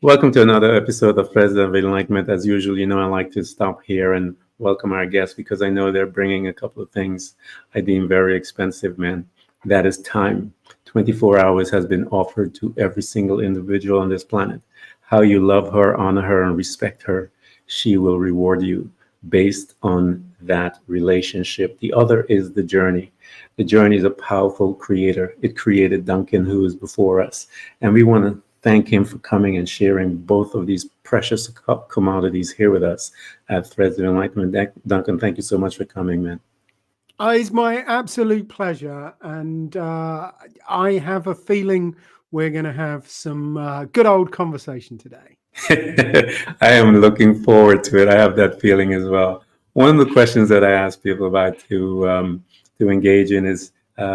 Welcome to another episode of President of Enlightenment. As usual, I like to stop here and welcome our guests because I know they're bringing a couple of things I deem very expensive, man. That is time. 24 hours has been offered to every single individual on this planet. How you love her, honor her, and respect her, she will reward you based on that relationship. The other is the journey. The journey is a powerful creator. It created Duncan, who is before us. And we want to thank him for coming and sharing both of these precious commodities here with us at Threads of Enlightenment. Duncan, thank you so much for coming, man. It's my absolute pleasure. And I have a feeling we're going to have some good old conversation today. I am looking forward to it. I have that feeling as well. One of the questions that I ask people about to engage in is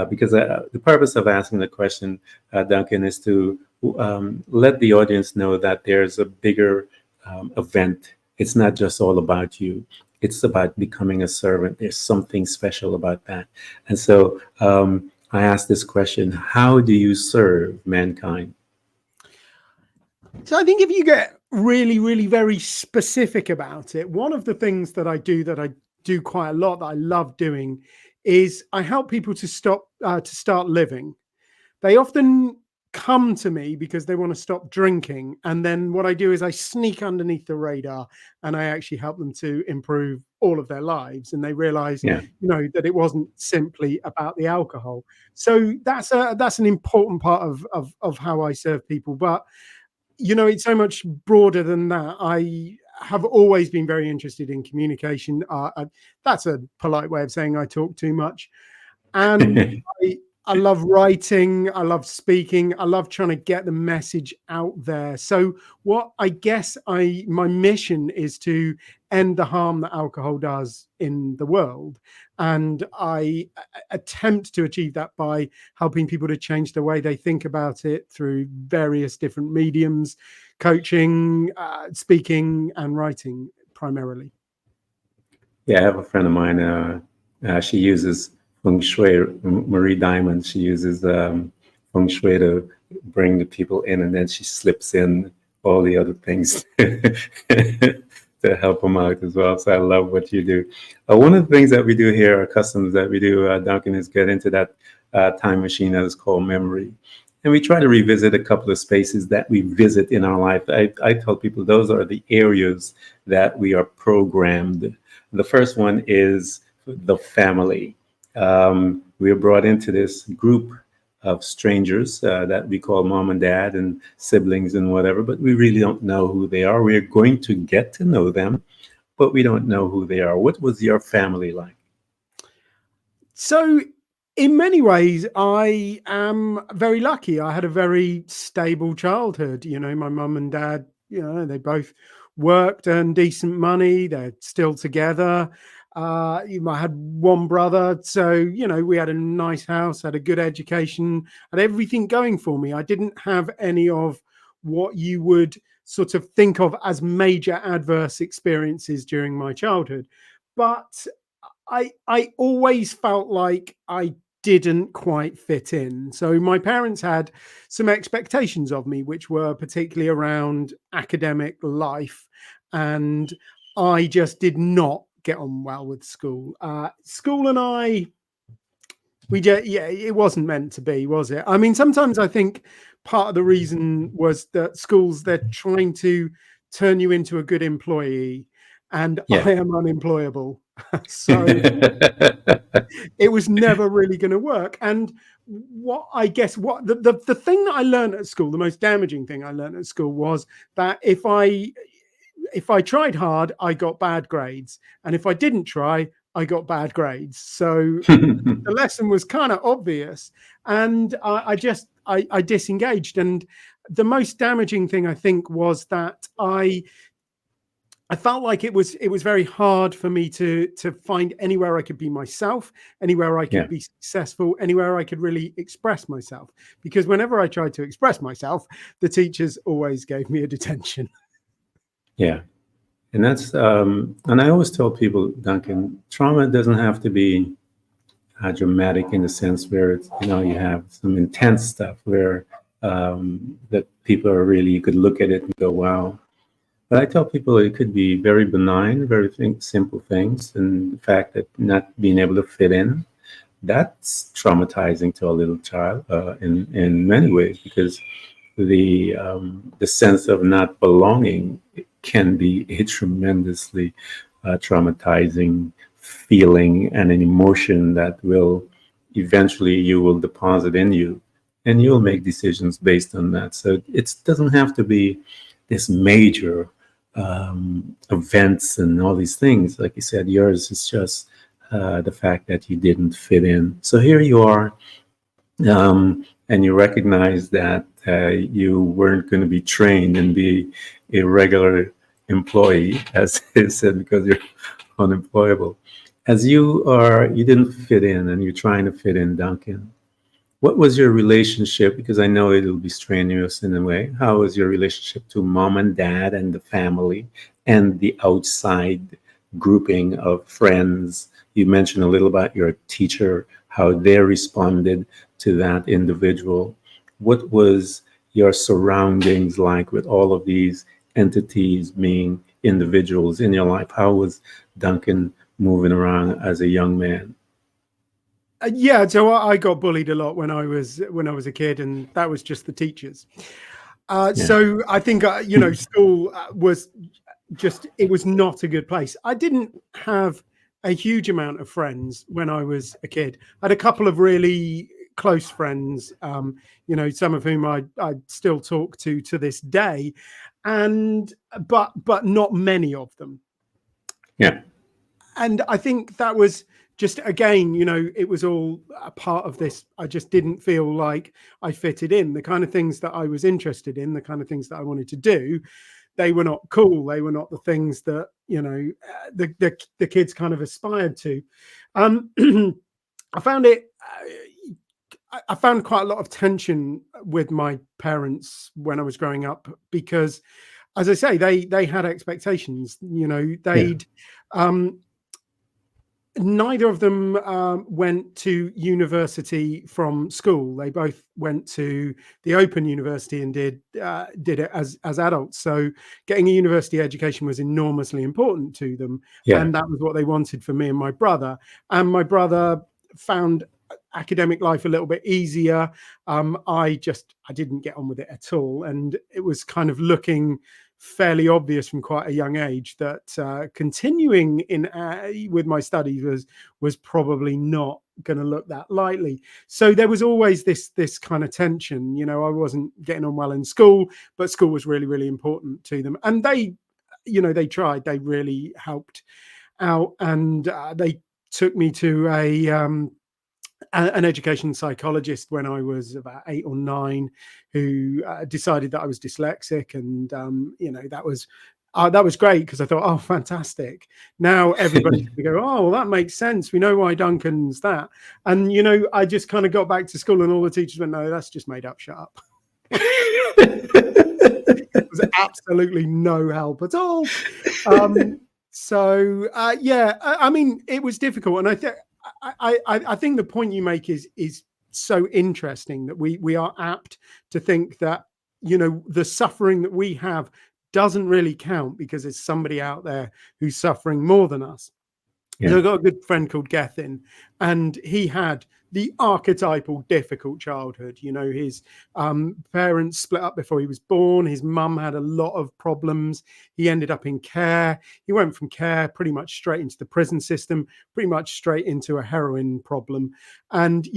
because the purpose of asking the question, Duncan, is to let the audience know that there's a bigger event. It's not just all about you. It's about becoming a servant. There's something special about that. And so I ask this question: how do you serve mankind? So I think if you get really, really very specific about it, one of the things that I do quite a lot that I love doing is I help people to start living. They often come to me because they want to stop drinking, and then what I do is I sneak underneath the radar and I actually help them to improve all of their lives, and they realize Yeah. that it wasn't simply about the alcohol. So that's an important part of how I serve people. But it's so much broader than that. I have always been very interested in communication. That's a polite way of saying I talk too much. And I love writing. I love speaking. I love trying to get the message out there. So what I guess my mission is to end the harm that alcohol does in the world. And I attempt to achieve that by helping people to change the way they think about it through various different mediums, coaching, speaking, and writing primarily. Yeah, I have a friend of mine. She uses feng shui. Marie Diamond. She uses feng shui to bring the people in, and then she slips in all the other things to help them out as well. So I love what you do. One of the things that we do here, our customs that we do, Duncan, is get into that time machine that is called memory. And we try to revisit a couple of spaces that we visit in our life. I tell people those are the areas that we are programmed. The first one is the family. We are brought into this group of strangers that we call mom and dad and siblings and whatever, but we really don't know who they are. We are going to get to know them, but we don't know who they are. What was your family like? So in many ways, I am very lucky. I had a very stable childhood. My mum and dad, they both worked, earned decent money. They're still together. I had one brother. So, we had a nice house, had a good education, had everything going for me. I didn't have any of what you would sort of think of as major adverse experiences during my childhood. But I always felt like I didn't quite fit in. So my parents had some expectations of me, which were particularly around academic life. And I just did not get on well with school. School and it wasn't meant to be, was it? I mean, sometimes I think part of the reason was that schools, they're trying to turn you into a good employee, and Yeah. I am unemployable. So it was never really going to work. And the thing that I learned at school, the most damaging thing I learned at school, was that if I tried hard, I got bad grades, and if I didn't try, I got bad grades. So the lesson was kind of obvious, and I disengaged. And the most damaging thing, I think, was that I felt like it was very hard for me to find anywhere I could be myself, anywhere I could Yeah. be successful, anywhere I could really express myself. Because whenever I tried to express myself, the teachers always gave me a detention. Yeah. And and I always tell people, Duncan, trauma doesn't have to be dramatic in the sense where it's, you have some intense stuff where that people are really, you could look at it and go, wow. But I tell people it could be very benign, very simple things. And the fact that not being able to fit in, that's traumatizing to a little child in many ways, because the sense of not belonging can be a tremendously traumatizing feeling and an emotion that will eventually you will deposit in you, and you'll make decisions based on that. So it doesn't have to be this major events and all these things. Like you said, yours is just the fact that you didn't fit in. So here you are, and you recognize that you weren't going to be trained and be a regular employee, as I said, because you're unemployable. As you didn't fit in, and you're trying to fit in, Duncan. What was your relationship? Because I know it'll be strenuous in a way. How was your relationship to mom and dad and the family and the outside grouping of friends? You mentioned a little about your teacher, how they responded to that individual. What was your surroundings like with all of these entities being individuals in your life? How was Duncan moving around as a young man? Yeah, so I got bullied a lot when I was a kid, and that was just the teachers. Yeah. So I think school was just, it was not a good place. I didn't have a huge amount of friends when I was a kid. I had a couple of really close friends, some of whom I still talk to this day, and but not many of them. Yeah. And I think that was just, again, it was all a part of this. I just didn't feel like I fitted in. The kind of things that I was interested in, the kind of things that I wanted to do, they were not cool. They were not the things that the kids kind of aspired to. I found it. I found quite a lot of tension with my parents when I was growing up, because, as I say, they had expectations. Yeah. They'd neither of them went to university from school. They both went to the Open University and did it as adults. So getting a university education was enormously important to them, Yeah. and that was what they wanted for me and my brother. And my brother found academic life a little bit easier. I didn't get on with it at all, and it was kind of looking fairly obvious from quite a young age that continuing in with my studies was probably not going to look that lightly. So there was always this kind of tension. I wasn't getting on well in school, but school was really, really important to them, and they tried. They really helped out, and they took me to an education psychologist when I was about 8 or 9, who decided that I was dyslexic, and that was great, because I thought, oh, fantastic! Now everybody's going to go, oh, well, that makes sense. We know why Duncan's that. And I just kind of got back to school, and all the teachers went, no, that's just made up. Shut up. It was absolutely no help at all. I mean, it was difficult, and I think the point you make is so interesting, that we are apt to think that the suffering that we have doesn't really count, because there's somebody out there who's suffering more than us. Yeah. So I've got a good friend called Gethin, and he had the archetypal difficult childhood. His parents split up before he was born. His mum had a lot of problems. He ended up in care. He went from care pretty much straight into the prison system, pretty much straight into a heroin problem. And,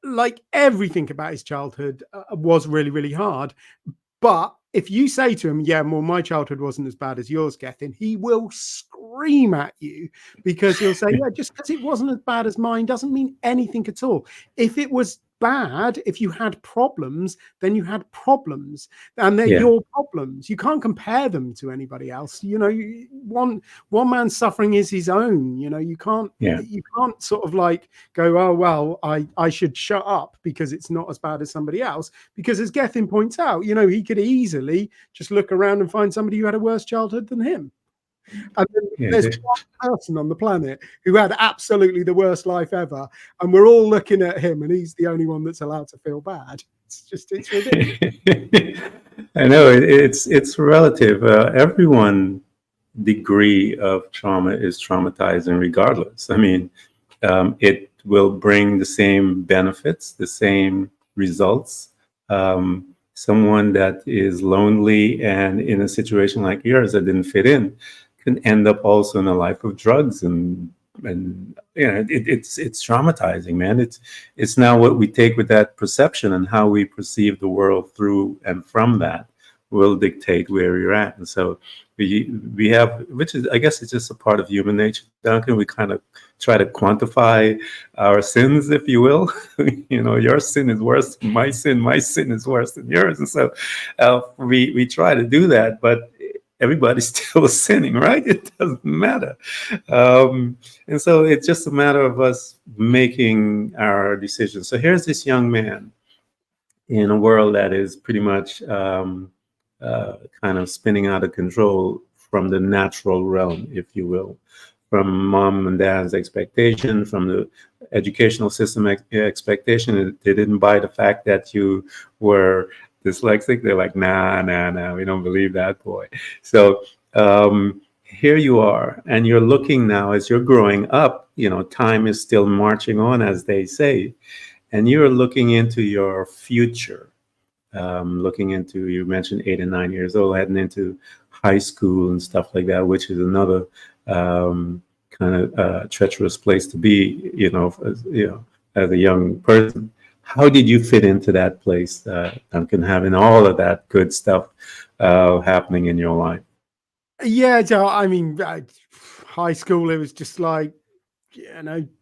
like everything about his childhood was really, really hard. But if you say to him, yeah, well, my childhood wasn't as bad as yours, Gethin, he will scream at you, because he'll say, yeah, just because it wasn't as bad as mine doesn't mean anything at all. If it was bad, if you had problems, then you had problems, and they're your problems. You can't compare them to anybody else. One man's suffering is his own. You can't sort of like go, oh, well, I should shut up because it's not as bad as somebody else, because, as Gethin points out, he could easily just look around and find somebody who had a worse childhood than him. And then there's one person on the planet who had absolutely the worst life ever, and we're all looking at him, and he's the only one that's allowed to feel bad. it's ridiculous. I know it's relative. Everyone degree of trauma is traumatizing regardless. I mean, it will bring the same benefits, the same results. Someone that is lonely and in a situation like yours that didn't fit in can end up also in a life of drugs and it's traumatizing, man. It's now what we take with that perception and how we perceive the world through and from that will dictate where you're at. And so we have, which is, I guess it's just a part of human nature, Duncan. We kind of try to quantify our sins, if you will. Your sin is worse than my sin is worse than yours. And so we try to do that, but everybody's still sinning, right? It doesn't matter. And so it's just a matter of us making our decisions. So here's this young man in a world that is pretty much kind of spinning out of control from the natural realm, if you will, from mom and dad's expectation, from the educational system expectation. They didn't buy the fact that you were dyslexic. They're like, nah, we don't believe that, boy. So here you are, and you're looking now as you're growing up, time is still marching on, as they say, and you're looking into your future. Looking into, you mentioned 8 and 9 years old, heading into high school and stuff like that, which is another kind of treacherous place to be, as a young person. How did you fit into that place, Duncan, having all of that good stuff happening in your life? Yeah, Joe, I mean, high school, it was just like,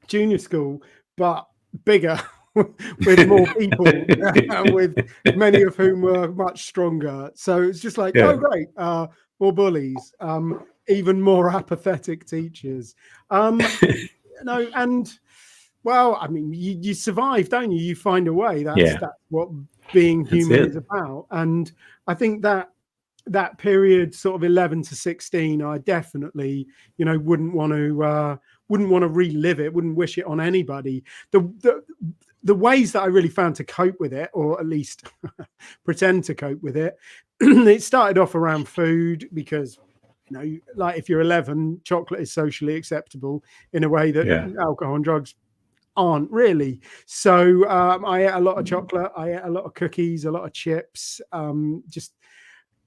junior school, but bigger. With more people, with many of whom were much stronger. So it's just like, oh, great, more bullies, even more apathetic teachers. And well, I mean, you survive, don't you? You find a way. That's what being human is about. And I think that period, sort of 11 to 16, I definitely, wouldn't want to relive it. Wouldn't wish it on anybody. The ways that I really found to cope with it, or at least pretend to cope with it, it started off around food because, like if you're 11, chocolate is socially acceptable in a way that alcohol and drugs aren't really. So I ate a lot of chocolate. I ate a lot of cookies, a lot of chips, just,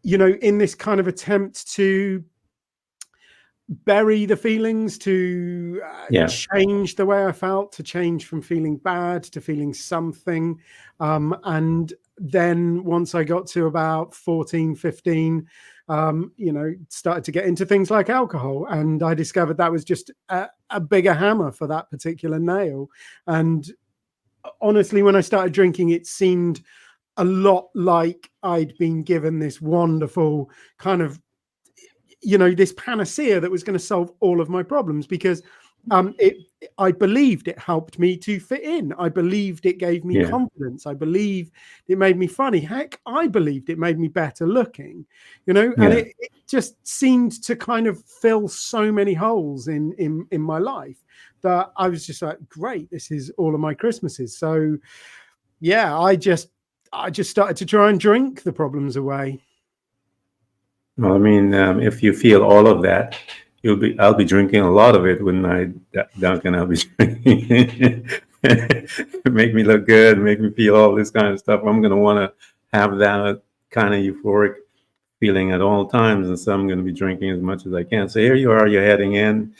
in this kind of attempt to bury the feelings, to change the way I felt, to change from feeling bad to feeling something. And then once I got to about 14, 15, started to get into things like alcohol. And I discovered that was just a bigger hammer for that particular nail. And honestly, when I started drinking, it seemed a lot like I'd been given this wonderful kind of, this panacea that was going to solve all of my problems, because I believed it helped me to fit in. I believed it gave me confidence. I believed it made me funny. Heck, I believed it made me better looking, and it just seemed to kind of fill so many holes in my life that I was just like, great, this is all of my Christmases. So I just started to try and drink the problems away. Well, I mean, if you feel all of that, I'll be drinking a lot of it when Duncan, I'll be drinking. Make me look good, make me feel all this kind of stuff. I'm going to want to have that kind of euphoric feeling at all times. And so I'm going to be drinking as much as I can. So here you are, you're heading in,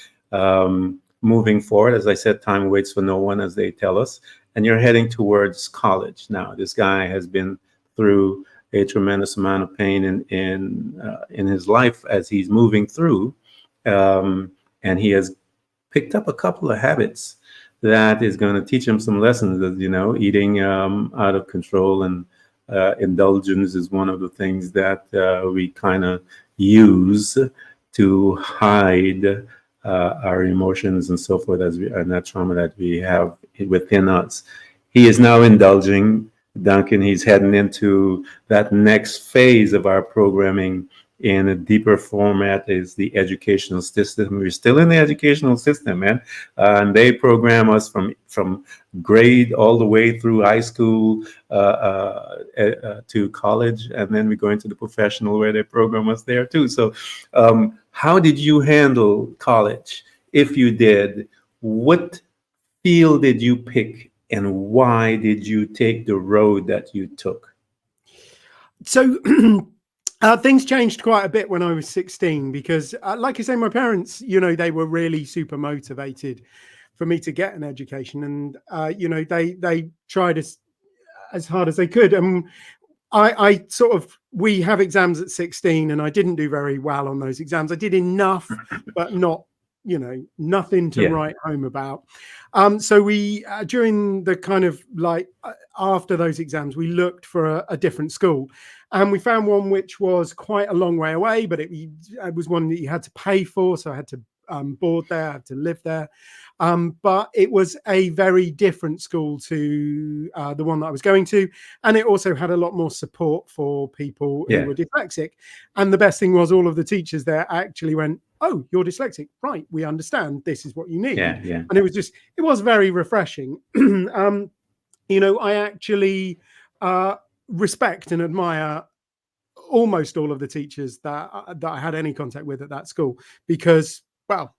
moving forward. As I said, time waits for no one, as they tell us. And you're heading towards college. Now, this guy has been through a tremendous amount of pain in his life as he's moving through, and he has picked up a couple of habits that is going to teach him some lessons. As eating out of control and indulgence is one of the things that we kind of use to hide our emotions and so forth, and that trauma that we have within us. He is now indulging. Duncan, he's heading into that next phase of our programming in a deeper format is the educational system. We're still in the educational system, man. And they program us from grade all the way through high school to college, and then we go into the professional where they program us there too. So how did you handle college? If you did, what field did you pick, and why did you take the road that you took? So things changed quite a bit when I was 16 because, like I say, my parents, they were really super motivated for me to get an education, and they tried as hard as they could. And I sort of, we have exams at 16, and I didn't do very well on those exams. I did enough, but not, nothing to Yeah, write home about. So we, during the kind of like after those exams, we looked for a different school, and we found one which was quite a long way away, but it was one that you had to pay for. So I had to board there, I had to live there. But it was a very different school to the one that I was going to. And it also had a lot more support for people who yeah, were dyslexic. And the best thing was all of the teachers there actually went, "Oh, you're dyslexic. Right. We understand. This is what you need." yeah, And it was very refreshing. I actually respect and admire almost all of the teachers that I had any contact with at that school because, well,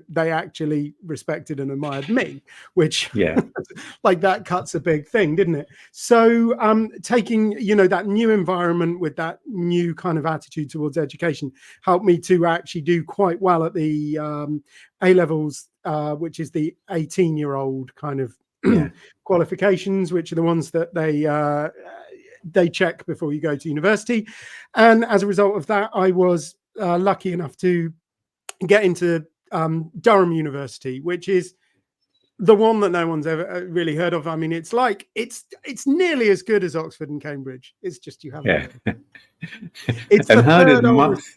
they actually respected and admired me, which yeah, like that cuts a big thing, didn't it? So taking, that new environment with that new kind of attitude towards education helped me to actually do quite well at the A levels, which is the 18-year-old kind of yeah, qualifications, which are the ones that they check before you go to university. And as a result of that, I was lucky enough to get into Durham University, which is the one that no one's ever really heard of. I mean, it's like it's nearly as good as Oxford and Cambridge. It's just you haven't yeah. heard of it. It's And the how did third oldest.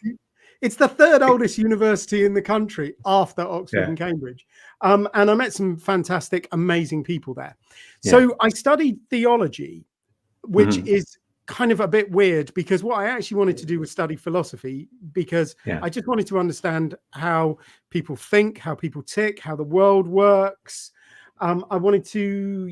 It's the third oldest university in the country after Oxford yeah, and Cambridge. And I met some fantastic, amazing people there. yeah, So I studied theology, which mhm, is kind of a bit weird because what I actually wanted to do was study philosophy because yeah, I just wanted to understand how people think, how people tick, how the world works. I wanted to,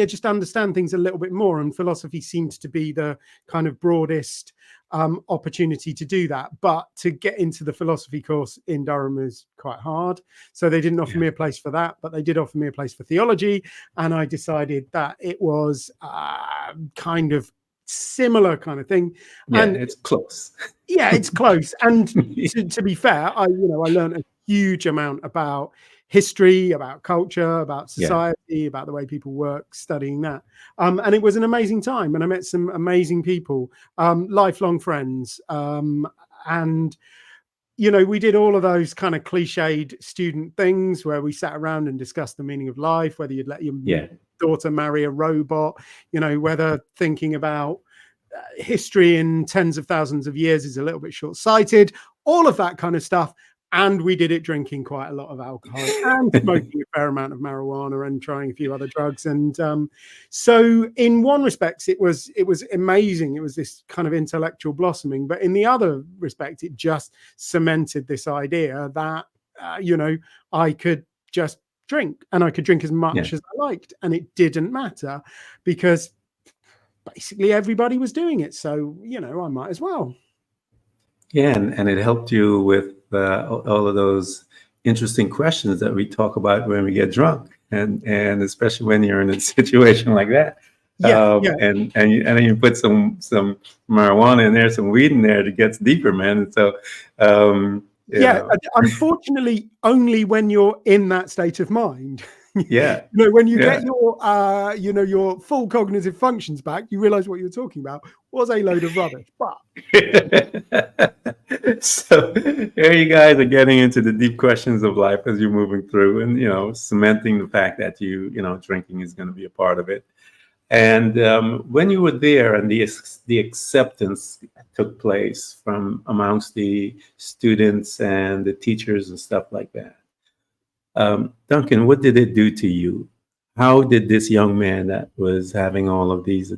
just understand things a little bit more. And philosophy seemed to be the kind of broadest opportunity to do that. But to get into the philosophy course in Durham is quite hard. So they didn't offer yeah, me a place for that, but they did offer me a place for theology. And I decided that it was kind of similar kind of thing. yeah. And It's close. yeah, it's close. And to be fair, I learned a huge amount about history, about culture, about Yeah, society, about the way people work, studying that. And it was an amazing time. And I met some amazing people, lifelong friends. And we did all of those kind of cliched student things where we sat around and discussed the meaning of life, whether you'd let your yeah, daughter marry a robot, whether thinking about history in tens of thousands of years is a little bit short-sighted, all of that kind of stuff. And we did it drinking quite a lot of alcohol and smoking a fair amount of marijuana and trying a few other drugs. And so in one respect, it was amazing. It was this kind of intellectual blossoming. But in the other respect, it just cemented this idea that, I could just drink and I could drink as yeah, much as I liked. And it didn't matter because basically everybody was doing it. So, I might as well. yeah. And it helped you with all of those interesting questions that we talk about when we get drunk, and especially when you're in a situation like that. Yeah, yeah. And then you put some marijuana in there, some weed in there, it gets deeper, man. And so, Yeah, unfortunately, only when you're in that state of mind. yeah, When you yeah. get your full cognitive functions back, you realize what you're talking about was a load of rubbish. But So here you guys are getting into the deep questions of life as you're moving through, and cementing the fact that drinking is going to be a part of it. And when you were there and the acceptance took place from amongst the students and the teachers and stuff like that, Duncan, what did it do to you? How did this young man that was having all of these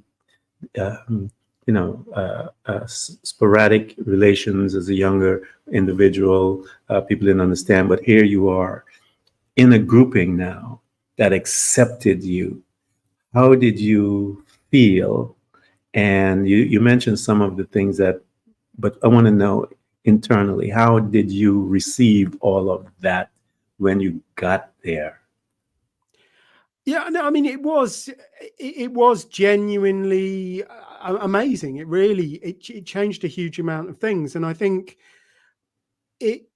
sporadic relations as a younger individual. People didn't understand, but here you are in a grouping now that accepted you. How did you feel? And you mentioned some of the things that, but I want to know internally, how did you receive all of that when you got there? Yeah, no, I mean, it was genuinely amazing. It really it changed a huge amount of things, and I think it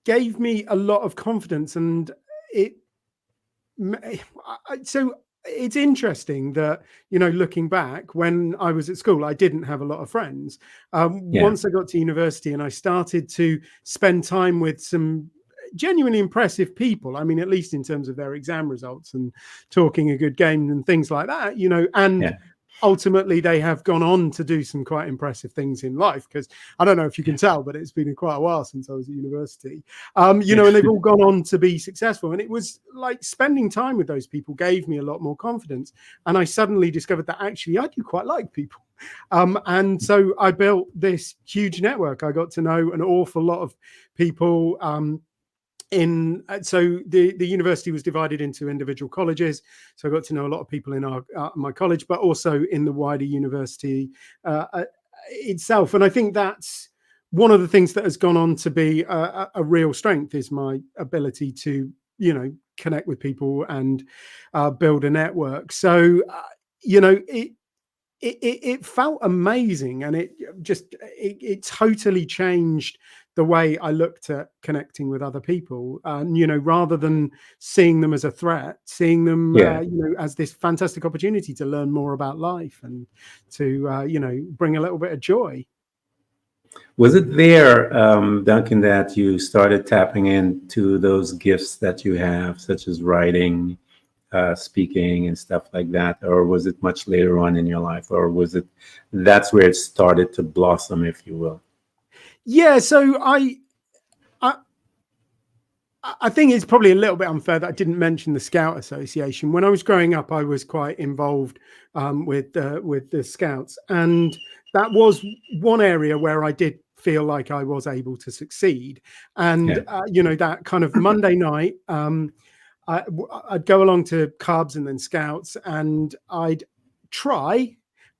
gave me a lot of confidence. And it so it's interesting that, looking back, when I was at school, I didn't have a lot of friends. Yeah, Once I got to university and I started to spend time with some genuinely impressive people, I mean, at least in terms of their exam results and talking a good game and things like that, and yeah, ultimately they have gone on to do some quite impressive things in life. Because I don't know if you can tell, but it's been quite a while since I was at university. yeah, And they've all gone on to be successful. And it was like spending time with those people gave me a lot more confidence. And I suddenly discovered that actually I do quite like people. And so I built this huge network. I got to know an awful lot of people. So the university was divided into individual colleges, so I got to know a lot of people in my college, but also in the wider university itself. And I think that's one of the things that has gone on to be a real strength, is my ability to connect with people and build a network. So it felt amazing, and it totally changed the way I looked at connecting with other people. And rather than seeing them as a threat, seeing them yeah. as this fantastic opportunity to learn more about life and to bring a little bit of joy. Was it there, Duncan, that you started tapping into those gifts that you have, such as writing, speaking, and stuff like that? Or was it much later on in your life? Or was it that's where it started to blossom, if you will? Yeah, so I I think it's probably a little bit unfair that I didn't mention the Scout Association. When I was growing up, I was quite involved with the Scouts, and that was one area where I did feel like I was able to succeed. And Yeah. that kind of Monday night, I'd go along to Cubs and then Scouts, and I'd try,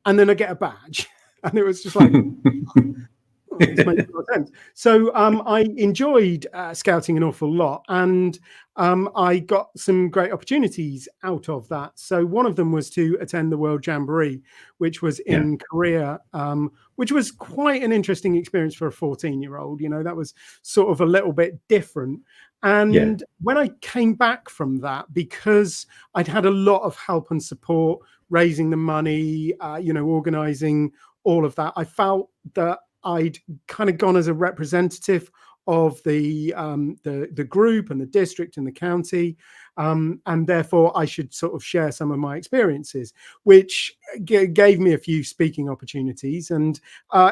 and then I get a badge, and it was just like, oh, this makes a lot of sense. So I enjoyed scouting an awful lot, and I got some great opportunities out of that. So one of them was to attend the World Jamboree, which was Yeah. in Korea, which was quite an interesting experience for a 14-year-old. That was sort of a little bit different. Yeah. And when I came back from that, because I'd had a lot of help and support, raising the money, organizing all of that, I felt that I'd kind of gone as a representative of the group and the district and the county, and therefore I should sort of share some of my experiences, which gave me a few speaking opportunities. And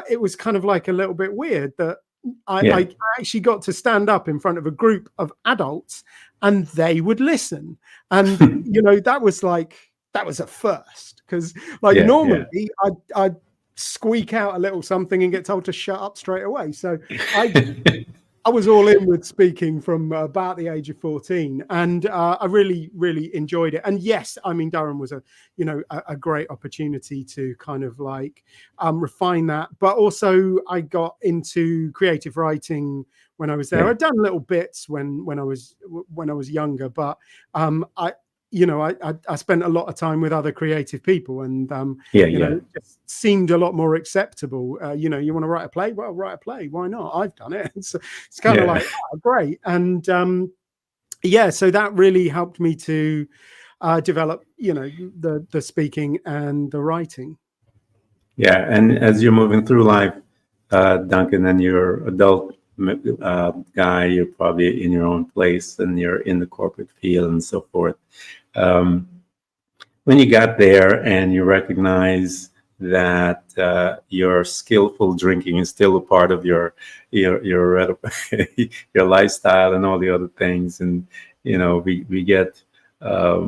it was kind of like a little bit weird that Yeah. I actually got to stand up in front of a group of adults, and they would listen. And that was a first, because like Yeah. Yeah. normally I'd squeak out a little something and get told to shut up straight away. So I was all in with speaking from about the age of 14, and I really, really enjoyed it. And yes, I mean, Durham was a great opportunity to kind of like refine that. But also I got into creative writing when I was there. Yeah. I'd done little bits when I was younger, but I spent a lot of time with other creative people, and Yeah. Yeah. it just seemed a lot more acceptable. You want to write a play? Well, write a play. Why not? I've done it. It's kind of Yeah. like, oh, great. And so that really helped me to develop, the speaking and the writing. Yeah. And as you're moving through life, Duncan, and you're adult guy, you're probably in your own place and you're in the corporate field and so forth. Um, when you got there and you recognize that your skillful drinking is still a part of your your lifestyle and all the other things, and we get a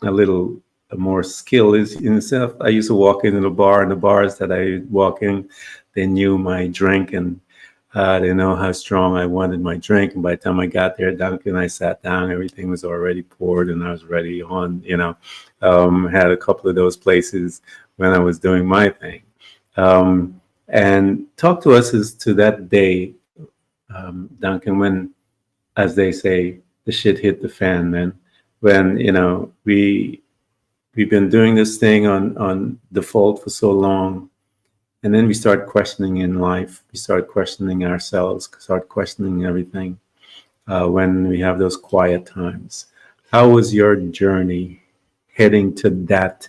little more skill is in itself. I used to walk into the bar, and the bars that I walk in, they knew my drink, and they know how strong I wanted my drink. And by the time I got there, Duncan, I sat down, everything was already poured, and I was ready on. Had a couple of those places when I was doing my thing. And talk to us as to that day, Duncan, when, as they say, the shit hit the fan, man. When we've been doing this thing on default for so long, and then we start questioning in life. We start questioning ourselves, start questioning everything. When we have those quiet times, how was your journey heading to that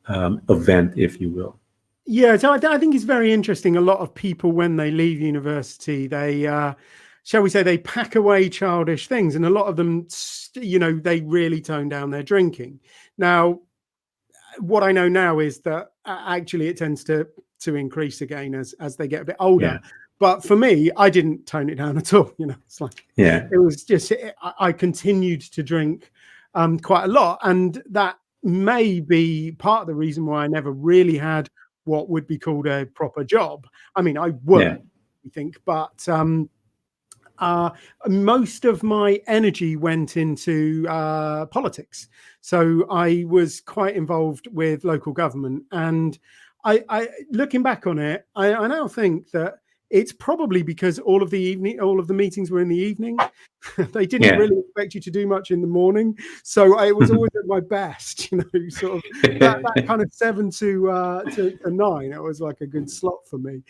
event, if you will? Yeah, so I think it's very interesting. A lot of people, when they leave university, they, shall we say, they pack away childish things, and a lot of them, they really tone down their drinking. Now, what I know now is that actually it tends to increase again as they get a bit older. Yeah. But for me, I didn't tone it down at all. It's like Yeah. it was just I continued to drink quite a lot, and that may be part of the reason why I never really had what would be called a proper job. I mean, I Yeah. worked, I think, but most of my energy went into politics. So I was quite involved with local government, and I looking back on it, I now think that it's probably because all of the meetings were in the evening. They didn't Yeah. really expect you to do much in the morning, so I was always at my best. Sort of that kind of 7 to 9. It was like a good slot for me.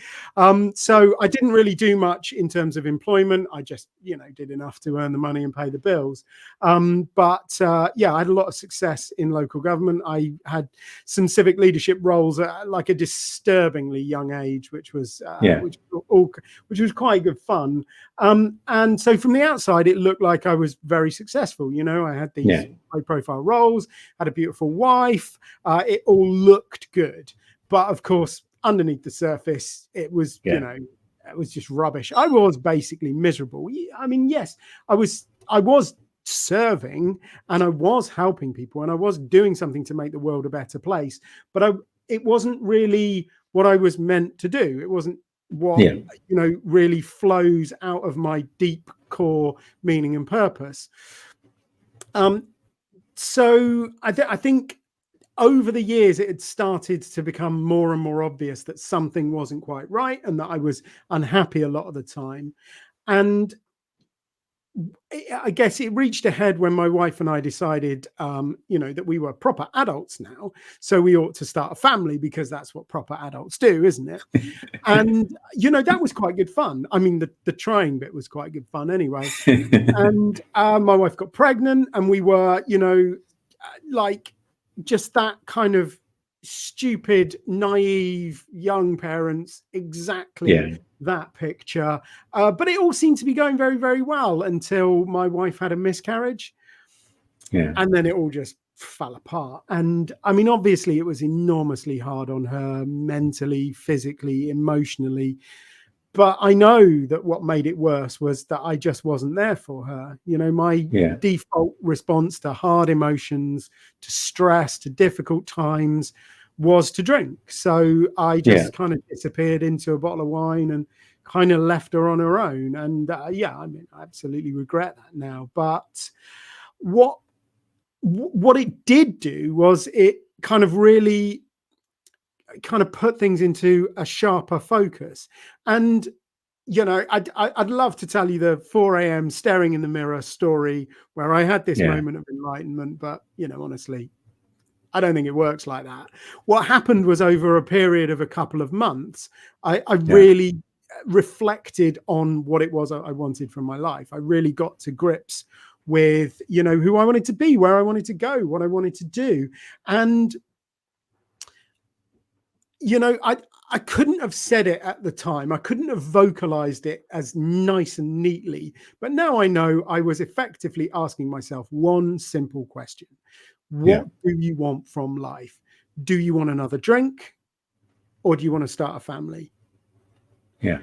So I didn't really do much in terms of employment. I just did enough to earn the money and pay the bills. But yeah, I had a lot of success in local government. I had some civic leadership roles at like a disturbingly young age, which was Yeah. which was quite good fun. And so from the outside, it looked like I was very successful. I had these Yeah. high-profile roles, had a beautiful wife. It all looked good, but of course, underneath the surface, it was Yeah. it was just rubbish. I was basically miserable. I mean, yes, I was serving, and I was helping people, and I was doing something to make the world a better place, but it wasn't really what I was meant to do. It wasn't what Yeah. really flows out of my deep core meaning and purpose. So I think over the years, it had started to become more and more obvious that something wasn't quite right, and that I was unhappy a lot of the time. And I guess it reached a head when my wife and I decided, that we were proper adults now, so we ought to start a family, because that's what proper adults do, isn't it? And that was quite good fun. I mean, the trying bit was quite good fun anyway. And my wife got pregnant, and we were, like just that kind of stupid, naive young parents, exactly Yeah. that picture. But it all seemed to be going very, very well until my wife had a miscarriage. Yeah. And then it all just fell apart. And I mean, obviously, it was enormously hard on her mentally, physically, emotionally. But I know that what made it worse was that I just wasn't there for her. My Yeah. default response to hard emotions, to stress, to difficult times was to drink. So I Yeah. just kind of disappeared into a bottle of wine and kind of left her on her own. And yeah, I mean, I absolutely regret that now. But what it did do was it kind of really kind of put things into a sharper focus. And I'd love to tell you the 4 a.m. staring in the mirror story where I had this Yeah. moment of enlightenment, but honestly, I don't think it works like that. What happened was, over a period of a couple of months, I Yeah. really reflected on what it was I wanted from my life. I really got to grips with who I wanted to be, where I wanted to go, what I wanted to do. And I couldn't have said it at the time. I couldn't have vocalized it as nice and neatly. But now I know I was effectively asking myself one simple question. Yeah. What do you want from life? Do you want another drink, or do you want to start a family? Yeah.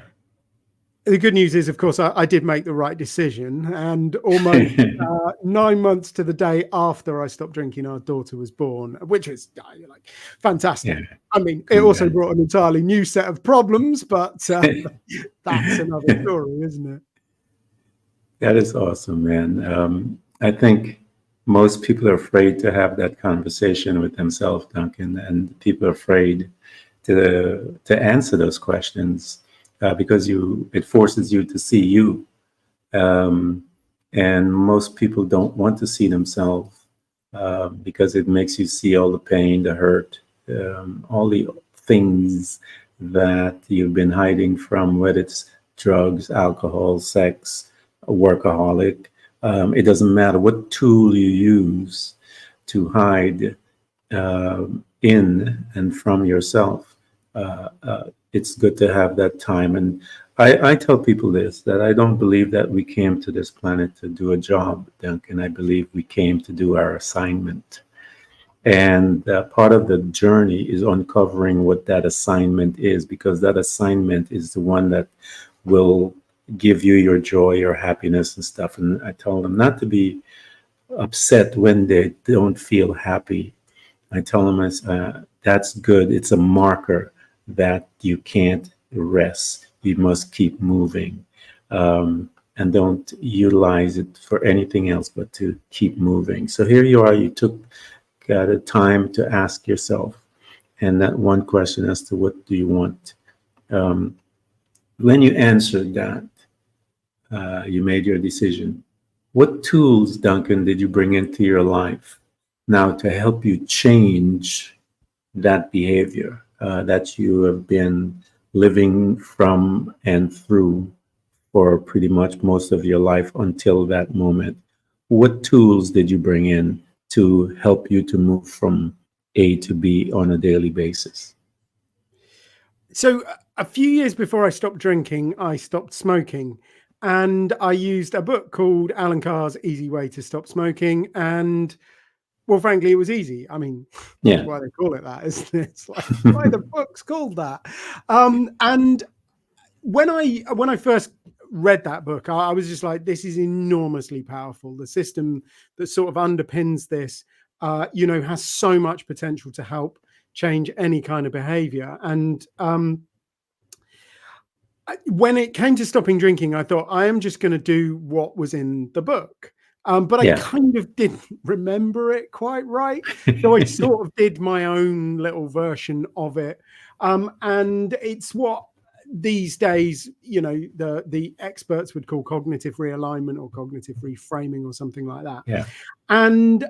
The good news is, of course, I did make the right decision, and almost 9 months to the day after I stopped drinking, our daughter was born, which is like fantastic. Yeah, I mean, it also congrats. brought an entirely new set of problems, but that's another story, isn't it? That is awesome, man. I think most people are afraid to have that conversation with themselves, Duncan, and people are afraid to answer those questions because it forces you to see you. Um, and most people don't want to see themselves because it makes you see all the pain, the hurt, all the things that you've been hiding from, whether it's drugs, alcohol, sex, a workaholic. It doesn't matter what tool you use to hide in and from yourself. It's good to have that time. And I tell people this, that I don't believe that we came to this planet to do a job, Duncan. I believe we came to do our assignment. And part of the journey is uncovering what that assignment is, because that assignment is the one that will give you your joy, your happiness and stuff. And I tell them not to be upset when they don't feel happy. I tell them that's good. It's a marker that you can't rest. You must keep moving. And don't utilize it for anything else but to keep moving. So here you are, you got a time to ask yourself, and that one question as to what do you want. When you answered that, you made your decision. What tools, Duncan, did you bring into your life now to help you change that behavior that you have been living from and through for pretty much most of your life until that moment? What tools did you bring in to help you to move from A to B on a daily basis? So a few years before I stopped drinking, I stopped smoking, and I used a book called Alan Carr's Easy Way to Stop Smoking. And well, frankly, it was easy. I mean, that's Yeah. why they call it that, isn't it? It's like why the book's called that. And when I first read that book, I was just like, this is enormously powerful. The system that sort of underpins this, has so much potential to help change any kind of behavior. And when it came to stopping drinking, I thought I am just going to do what was in the book. But I Yeah. kind of didn't remember it quite right. So I sort of did my own little version of it. And it's what these days, the experts would call cognitive realignment or cognitive reframing or something like that. Yeah. And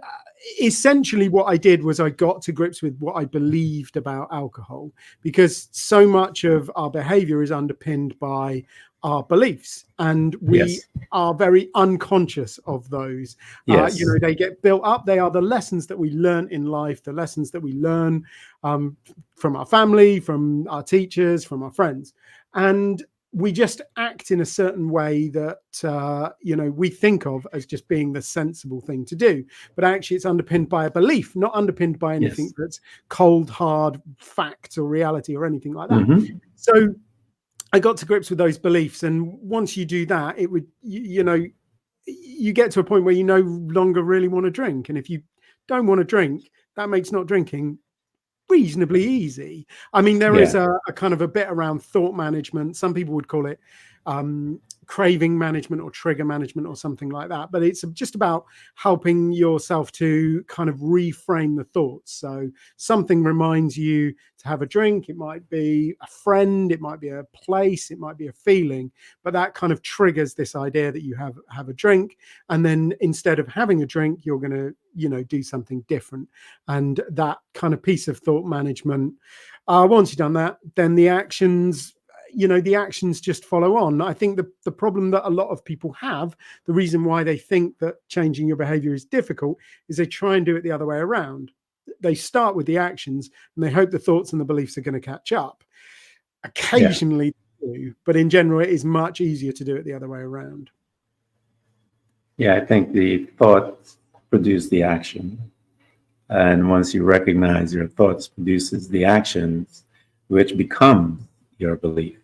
essentially what I did was I got to grips with what I believed about alcohol, because so much of our behavior is underpinned by our beliefs, and we Yes. are very unconscious of those. Yes. They get built up. They are the lessons that we learn in life, the lessons that we learn from our family, from our teachers, from our friends. And we just act in a certain way that we think of as just being the sensible thing to do, but actually it's underpinned by a belief, not underpinned by anything Yes. that's cold hard fact or reality or anything like that. Mm-hmm. So I got to grips with those beliefs, and once you do that, it would you get to a point where you no longer really want to drink, and if you don't want to drink, that makes not drinking reasonably easy. I mean, there is Yeah. a kind of a bit around thought management. Some people would call it craving management or trigger management or something like that. But it's just about helping yourself to kind of reframe the thoughts. So something reminds you to have a drink. It might be a friend, it might be a place, it might be a feeling, but that kind of triggers this idea that you have a drink. And then instead of having a drink, you're going to do something different. And that kind of piece of thought management, once you've done that, then the actions just follow on. I think the problem that a lot of people have, the reason why they think that changing your behavior is difficult, is they try and do it the other way around. They start with the actions and they hope the thoughts and the beliefs are going to catch up. Occasionally they do, but in general it is much easier to do it the other way around. Yeah, I think the thoughts produce the action. And once you recognize your thoughts produces the actions, which become your belief.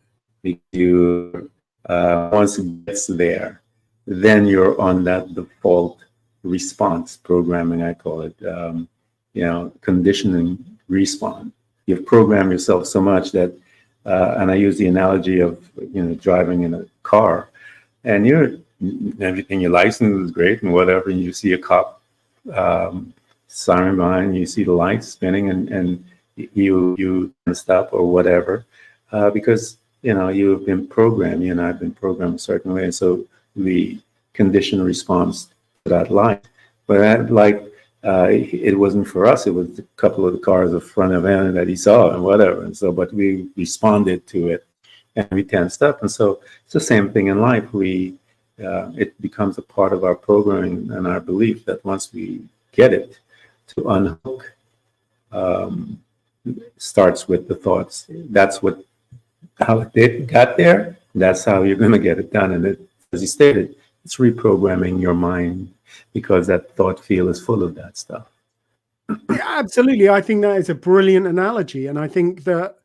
You Once it gets there, then you're on that default response programming, I call it, conditioning response. You've programmed yourself so much that, and I use the analogy of, driving in a car, and everything, your license is great and whatever, and you see a cop siren behind, you see the lights spinning, and you stop or whatever, because you've been programmed. You and I've been programmed a certain way, and so we condition a response to that light. But that light, it wasn't for us. It was a couple of the cars in front of him that he saw and whatever. And so, but we responded to it, and we tensed up. And so it's the same thing in life. It becomes a part of our programming and our belief that once we get it, to unhook starts with the thoughts. That's how it got there. That's how you're going to get it done. And as you stated, it's reprogramming your mind, because that thought field is full of that stuff. Yeah, absolutely. I think that is a brilliant analogy. And I think that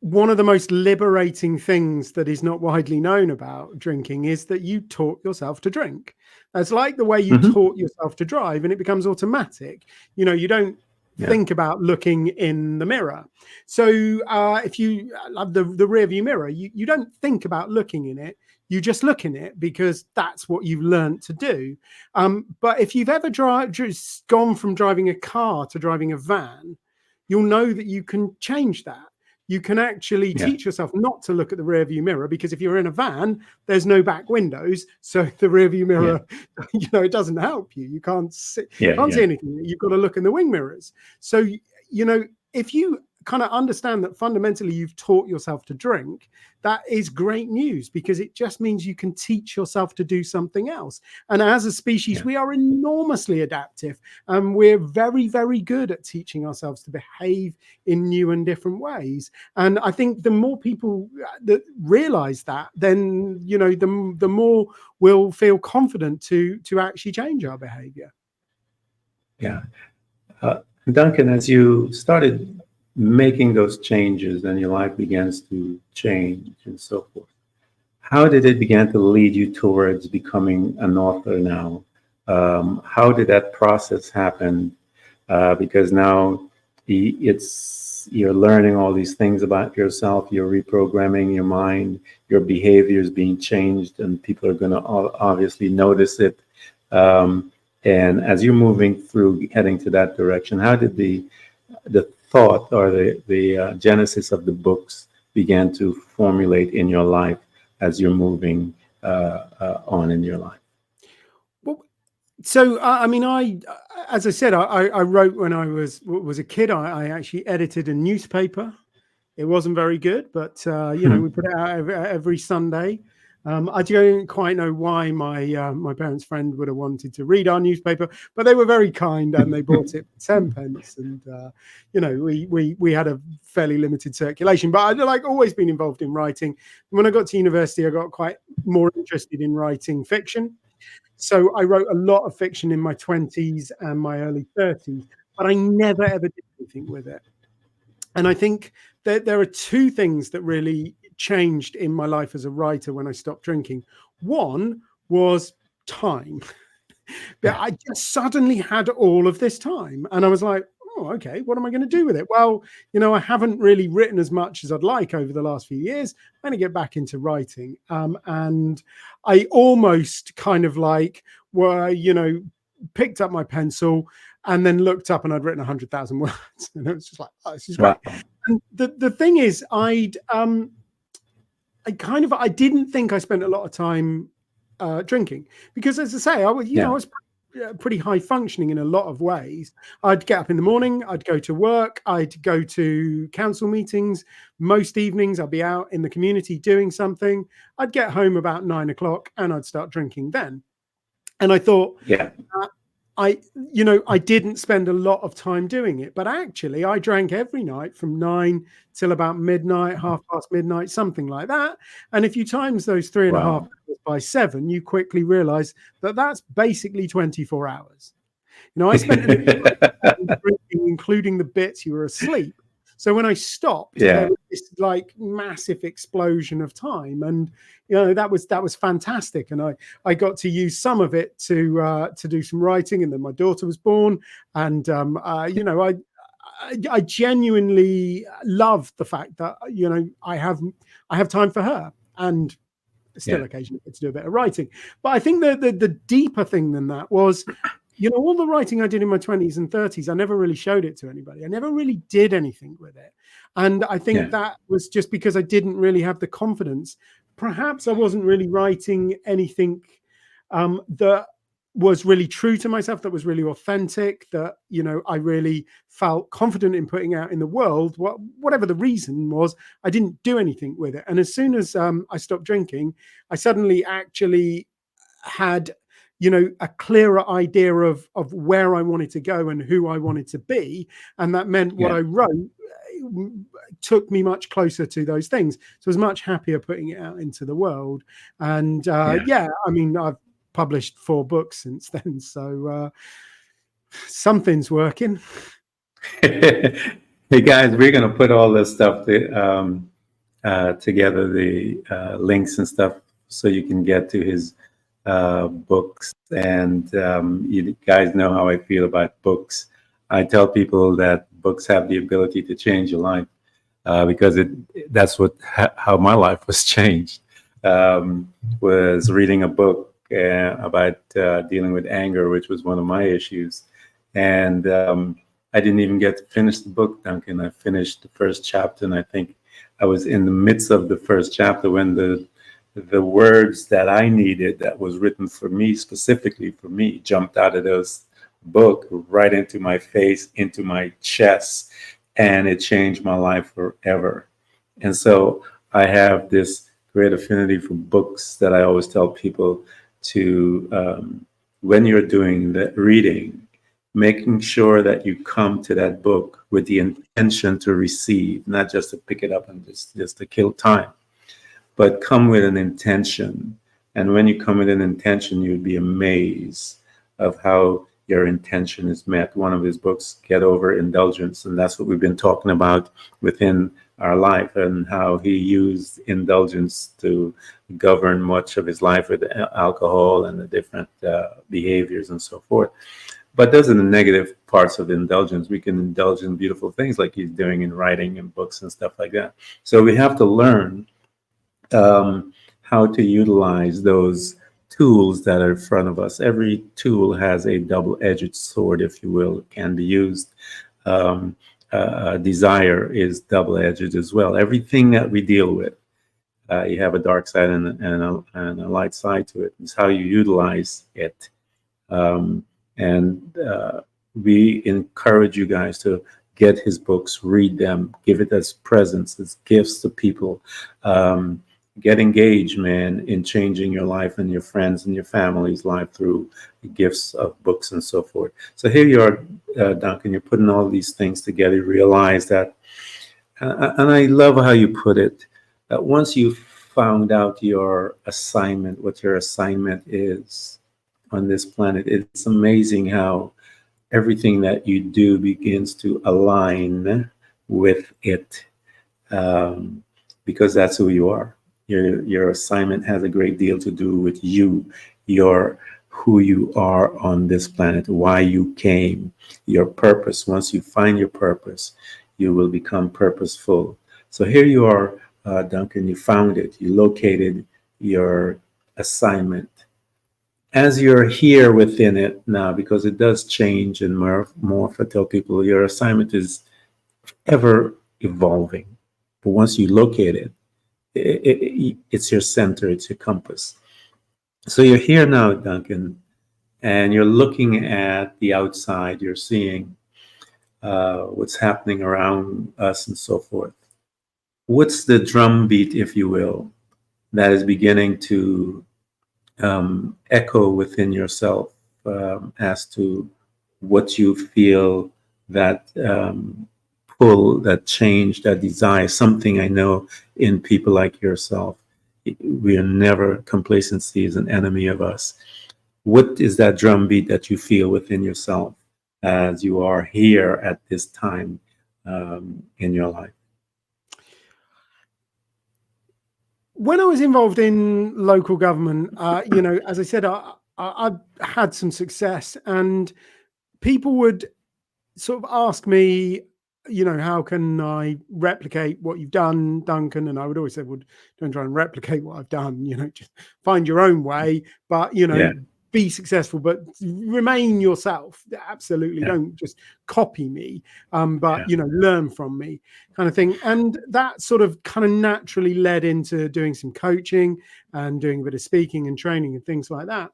one of the most liberating things that is not widely known about drinking is that you taught yourself to drink. That's like the way you taught yourself to drive, and it becomes automatic. You don't think about looking in the mirror. So if you love the rear view mirror, you don't think about looking in it. You just look in it because that's what you've learned to do. But if you've ever just gone from driving a car to driving a van, you'll know that you can change that. You can actually teach yourself not to look at the rear view mirror, because if you're in a van, there's no back windows. So the rear view mirror, it doesn't help you. You can't see anything. You've got to look in the wing mirrors. So, if you kind of understand that fundamentally you've taught yourself to drink, that is great news, because it just means you can teach yourself to do something else. And as a species, we are enormously adaptive, and we're very, very good at teaching ourselves to behave in new and different ways. And I think the more people that realize that, then, the more we'll feel confident to actually change our behavior. Yeah. Duncan, as you started making those changes and your life begins to change and so forth, how did it begin to lead you towards becoming an author now? How did that process happen? Because now you're learning all these things about yourself, you're reprogramming your mind, your behavior is being changed, and people are going to obviously notice it. And as you're moving through, heading to that direction, how did the thought or the genesis of the books began to formulate in your life as you're moving on in your life? Well, so as I said, I wrote when I was a kid. I actually edited a newspaper. It wasn't very good, but we put it out every Sunday. I don't quite know why my parents' friend would have wanted to read our newspaper, but they were very kind and they bought it for 10 pence. And we had a fairly limited circulation. But I'd always been involved in writing. When I got to university, I got quite more interested in writing fiction. So I wrote a lot of fiction in my 20s and my early 30s, but I never ever did anything with it. And I think that there are two things that really changed in my life as a writer when I stopped drinking. One was time. I just suddenly had all of this time, and I was like, oh, okay, what am I going to do with it? Well, I haven't really written as much as I'd like over the last few years. I'm going to get back into writing. And I almost kind of picked up my pencil and then looked up and I'd written 100,000 words. And it was just like, oh, this is great. Wow. And the thing is, I didn't think I spent a lot of time drinking, because, as I say, I was pretty high functioning in a lot of ways. I'd get up in the morning, I'd go to work, I'd go to council meetings. Most evenings I'd be out in the community doing something. I'd get home about 9 o'clock and I'd start drinking then. And I thought, I didn't spend a lot of time doing it, but actually I drank every night from 9 till about midnight, midnight, something like that. And if you times those 3.5 hours by 7, you quickly realize that that's basically 24 hours. I spent an drinking, including the bits you were asleep. So when I stopped, there Yeah. was this like massive explosion of time, and you know that was fantastic. And I got to use some of it to do some writing, and then my daughter was born, and you know I genuinely love the fact that you know I have time for her, and still Yeah. occasionally get to do a bit of writing. But I think the deeper thing than that was, you know, all the writing I did in my 20s and 30s, I never really showed it to anybody. I never really did anything with it. And I think Yeah. that was just because I didn't really have the confidence. Perhaps I wasn't really writing anything that was really true to myself, that was really authentic, that, you know, I really felt confident in putting out in the world. Whatever the reason was, I didn't do anything with it. And as soon as I stopped drinking, I suddenly actually had, you know, a clearer idea of where I wanted to go and who I wanted to be, and that meant what Yeah. I wrote took me much closer to those things. So I was much happier putting it out into the world. And yeah, I mean, I've published 4 books since then, so something's working. Hey guys, we're gonna put all this stuff together, the links and stuff, so you can get to his books. And you guys know how I feel about books. I tell people that books have the ability to change your life, because that's how my life was changed. Was reading a book about dealing with anger, which was one of my issues. And I didn't even get to finish the book, Duncan. I finished the first chapter, and I think I was in the midst of the first chapter when the words that I needed, that was written for me, specifically for me, jumped out of those book right into my face, into my chest, and it changed my life forever. And so I have this great affinity for books that I always tell people to, when you're doing the reading, making sure that you come to that book with the intention to receive, not just to pick it up and just to kill time, but come with an intention. And when you come with an intention, you'd be amazed of how your intention is met. One of his books, Get Over Indulgence, and that's what we've been talking about within our life, and how he used indulgence to govern much of his life with alcohol and the different behaviors and so forth. But those are the negative parts of indulgence. We can indulge in beautiful things like he's doing in writing and books and stuff like that. So we have to learn how to utilize those tools that are in front of us. Every tool has a double-edged sword, if you will. It can be used. Desire is double-edged as well. Everything that we deal with, you have a dark side and a light side to it. It's how you utilize it. And we encourage you guys to get his books, read them, give it as presents, as gifts to people. Get engaged, man, in changing your life and your friends and your family's life through gifts of books and so forth. So here you are, Duncan, you're putting all these things together. You realize that, and I love how you put it, that once you found out your assignment, what your assignment is on this planet, it's amazing how everything that you do begins to align with it, because that's who you are. Your assignment has a great deal to do with you, who you are on this planet, why you came, your purpose. Once you find your purpose, you will become purposeful. So here you are, Duncan, you found it, you located your assignment. As you're here within it now, because it does change and morph, I tell people your assignment is ever evolving. But once you locate it, it's your center, it's your compass. So you're here now, Duncan, and you're looking at the outside, you're seeing what's happening around us and so forth. What's the drumbeat, if you will, that is beginning to echo within yourself as to what you feel, that pull, that change, that desire? Something I know in people like yourself, we are never, complacency is an enemy of us. What is that drumbeat that you feel within yourself as you are here at this time? in your life? When I was involved in local government, you know, as I said, I had some success, and people would sort of ask me, you know, how can I replicate what you've done, Duncan? And I would always say, well, don't try and replicate what I've done, you know, just find your own way, but, you know, Yeah, be successful, but remain yourself. Absolutely. yeah, Don't just copy me, but, yeah, you know, learn from me, kind of thing. And that sort of kind of naturally led into doing some coaching and doing a bit of speaking and training and things like that.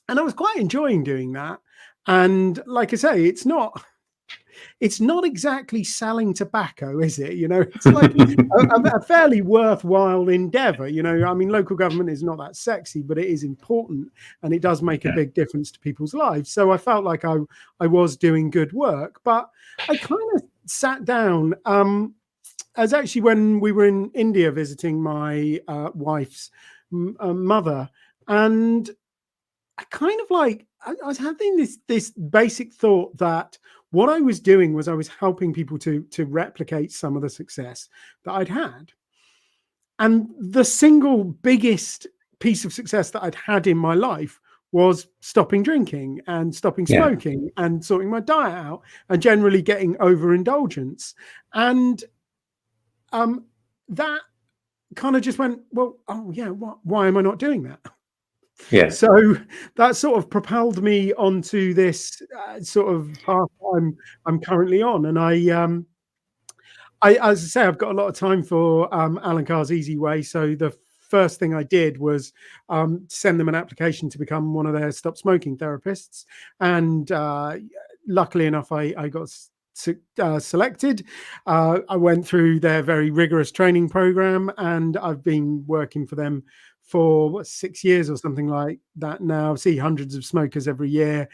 And I was quite enjoying doing that. And like I say, it's not exactly selling tobacco, is it? You know, it's like a fairly worthwhile endeavor. You know, I mean, local government is not that sexy, but it is important, and it does make a yeah, big difference to people's lives. So I felt like I was doing good work, but I kind of sat down. As actually when we were in India visiting my wife's mother, and I kind of like I was having this basic thought that what I was doing was I was helping people to replicate some of the success that I'd had. And the single biggest piece of success that I'd had in my life was stopping drinking and stopping yeah, smoking and sorting my diet out and generally getting overindulgence. And um, that kind of just went, well, oh yeah, why am I not doing that? yeah, So that sort of propelled me onto this sort of path I'm currently on, and as I say, I've got a lot of time for Alan Carr's Easy Way. So the first thing I did was send them an application to become one of their stop smoking therapists, and luckily enough, I got selected. I went through their very rigorous training program, and I've been working for them for 6 years or something like that now. I see hundreds of smokers every year.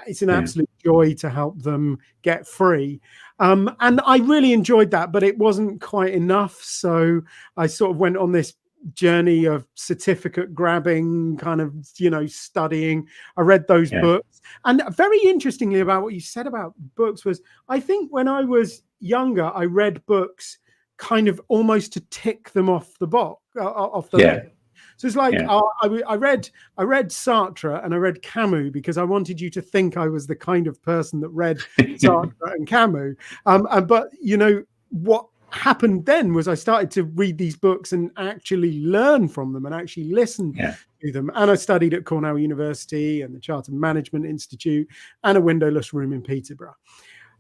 It's an yeah, absolute joy to help them get free. And I really enjoyed that, but it wasn't quite enough. So I sort of went on this journey of certificate grabbing, kind of, you know, studying. I read those yeah, books. And very interestingly about what you said about books was, I think when I was younger, I read books kind of almost to tick them off the box, off the yeah, list. So it's like yeah, I read Sartre and I read Camus because I wanted you to think I was the kind of person that read Sartre and Camus. But you know what happened then was I started to read these books and actually learn from them and actually listen yeah, to them. And I studied at Cornell University and the Chartered Management Institute and a windowless room in Peterborough.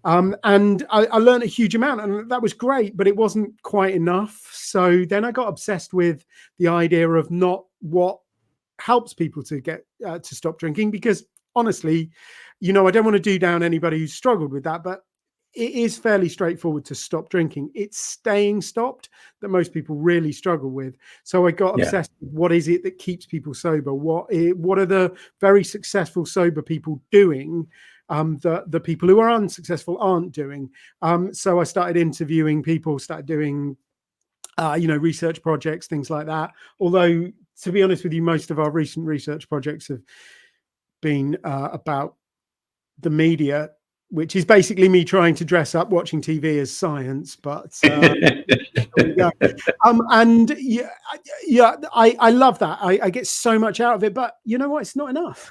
And I learned a huge amount, and that was great, but it wasn't quite enough. So then I got obsessed with the idea of not what helps people to get to stop drinking, because honestly, you know, I don't want to do down anybody who's struggled with that, but it is fairly straightforward to stop drinking. It's staying stopped that most people really struggle with. So I got yeah, obsessed with what is it that keeps people sober? What are the very successful sober people doing? The people who are unsuccessful aren't doing. So I started interviewing people, started doing you know, research projects, things like that. Although, to be honest with you, most of our recent research projects have been about the media, which is basically me trying to dress up watching TV as science. But there we go. And yeah, I love that. I get so much out of it, but you know what? It's not enough.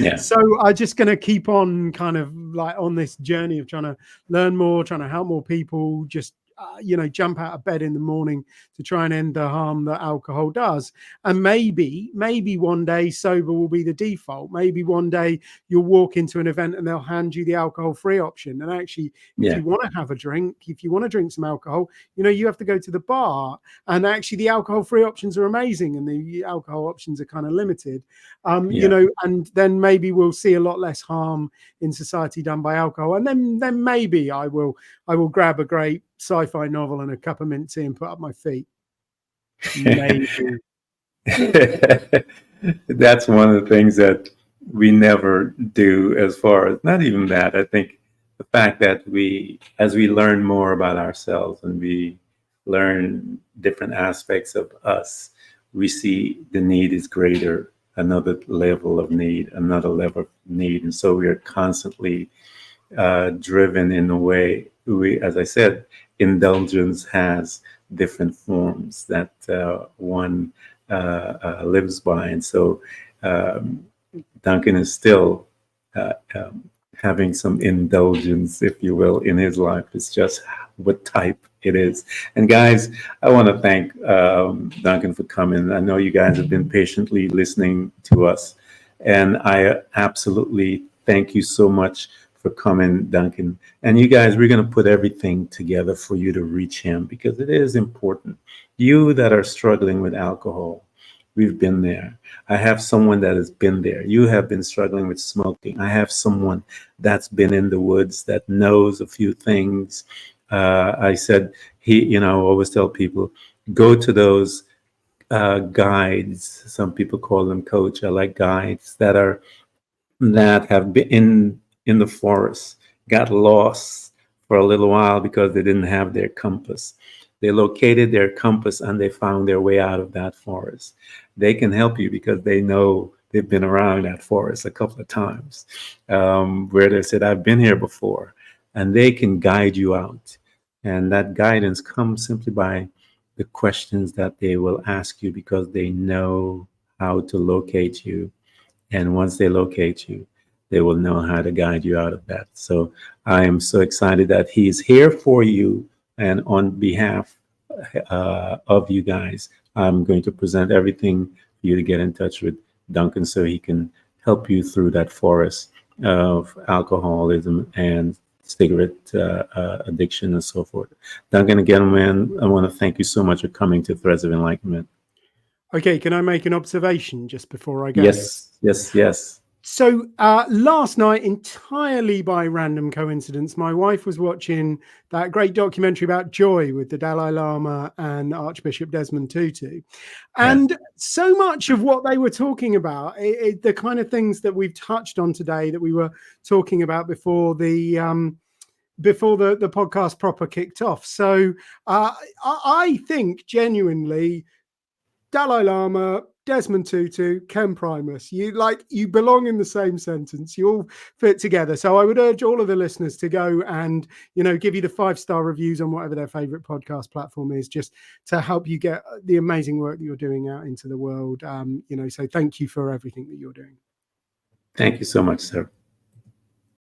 yeah, So I'm just going to keep on kind of like on this journey of trying to learn more, trying to help more people, just you know, jump out of bed in the morning to try and end the harm that alcohol does. And maybe one day sober will be the default. Maybe one day you'll walk into an event and they'll hand you the alcohol-free option. And actually, if yeah, you want to have a drink, if you want to drink some alcohol, you know, you have to go to the bar. And actually, the alcohol-free options are amazing, and the alcohol options are kind of limited. You yeah. know, and then maybe we'll see a lot less harm in society done by alcohol. And then maybe I will grab a great sci-fi novel and a cup of mint tea and put up my feet. Maybe. That's one of the things that we never do. As far as not even that, I think the fact that as we learn more about ourselves and we learn different aspects of us, we see the need is greater, another level of need, and so we are constantly driven in a way as I said, indulgence has different forms that one lives by. And so Duncan is still having some indulgence, if you will, in his life. It's just what type it is. And guys, I want to thank Duncan for coming. I know you guys have been patiently listening to us, and I absolutely thank you so much for coming, Duncan. And you guys, we're going to put everything together for you to reach him, because it is important. You that are struggling with alcohol, we've been there. I have someone that has been there. You have been struggling with smoking. I have someone that's been in the woods that knows a few things. I said, I always tell people, go to those guides. Some people call them coach. I like guides that have been in the forest, got lost for a little while because they didn't have their compass. They located their compass and they found their way out of that forest. They can help you because they know they've been around that forest a couple of times, where they said, I've been here before, and they can guide you out. And that guidance comes simply by the questions that they will ask you, because they know how to locate you. And once they locate you, they will know how to guide you out of that. So I am so excited that he's here for you. And on behalf of you guys, I'm going to present everything for you to get in touch with Duncan so he can help you through that forest of alcoholism and cigarette addiction and so forth. Duncan, again, man, I want to thank you so much for coming to Threads of Enlightenment. Okay, can I make an observation just before I go? Yes. So last night, entirely by random coincidence, my wife was watching that great documentary about joy with the Dalai Lama and Archbishop Desmond Tutu. And so much of what they were talking about, the kind of things that we've touched on today that we were talking about before the podcast proper kicked off. So I think genuinely Dalai Lama, Desmond Tutu, Ken Primus, you belong in the same sentence. You all fit together. So I would urge all of the listeners to go and, give you the 5-star reviews on whatever their favorite podcast platform is, just to help you get the amazing work that you're doing out into the world. So thank you for everything that you're doing. Thank you so much, sir.